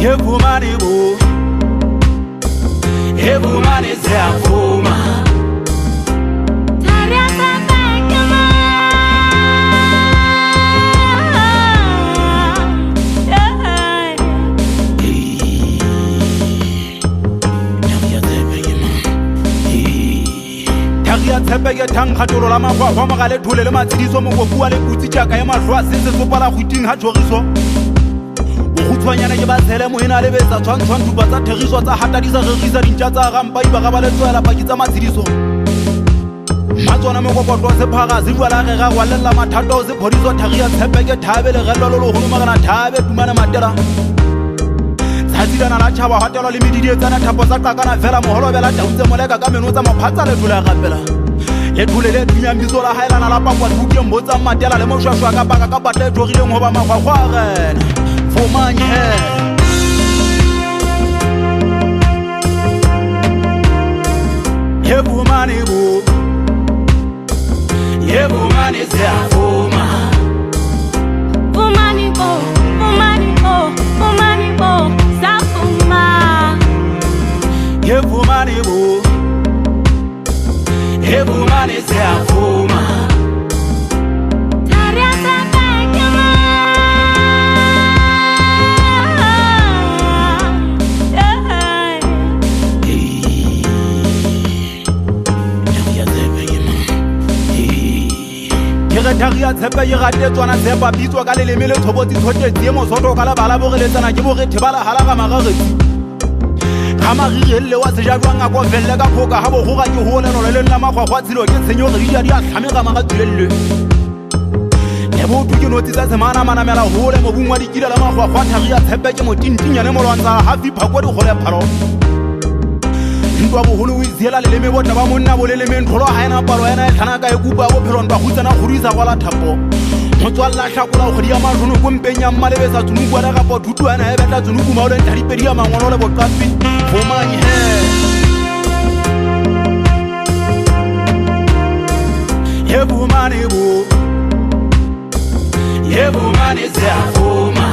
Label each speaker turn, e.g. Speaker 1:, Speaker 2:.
Speaker 1: Evumani bo, evumani ziyavuma. Tsepeke thang kgatolo la magwagwa mogale thole le matshidiso mokopu wa leputsi jaaka ya matlho a setse sopala go iting ga tlhogiso bogutshwanyana ke ba tshele moena le betsa tshwantshwang thupa tsa thegiso tsa hatadisa regisa dintša tsa gampa ibaga ba letswela paki tsa matshidiso matswana mokokotlo sephaga se jwala ge ga gwalela mathato se phodiso thagi ya tshepeke thabe legello lo legolo magana thabe tumane matela tsatsirana la tšhaba hatelwa le medidi tsana thapo tsa qakana fela moholobela tautse moleka ka meno tsa maphatsa le thula gapela le thule le thunyang biso la haelana la pakwa dibukeng botsa matela le moshwashwa ka baka ka batla e tlogileng go ba magwagwa gena fomanye Evumani bo, evumani ziyavuma.
Speaker 2: Vumani bo, vumani bo, vumani bo, zavuma.
Speaker 1: Evumani bo, evumani ziyavuma. Thagi ya tshepe ye gate tswana tshepa bitswa ka leleme le thobotsi thotetse mosoto ka lebala bogeletsana ke bogethe ba lahala ga magagetsi ga magirelle wa sejajwang a kofelle ka phoka ga bogoga ke holelo le leng la magwagwa tshilo ke tshenyo ge dija di a tlhame ga magatulelle le botho ke notsi tsa semana manamela hole mobung wa dikila la magwagwa thagi ya tshepe ke motintinyane molwantsha hafi phakwa dikgole pharo ntwa boholo o iziela leleme botla ba monna bo lelemeng tlholo ga ena palo ena e tlhana ka e kupa bophelong ba hutsana kgodisa kwa la thapo motswalela tlhakola kgodi ya matlhono ko mpeng ya mmalebetsa tsunuku ane gapo thutu ena e betla tsunuku maoleng thadipedi ya mangolo le boqapi fomanye evumani bo, evumani ziyavuma.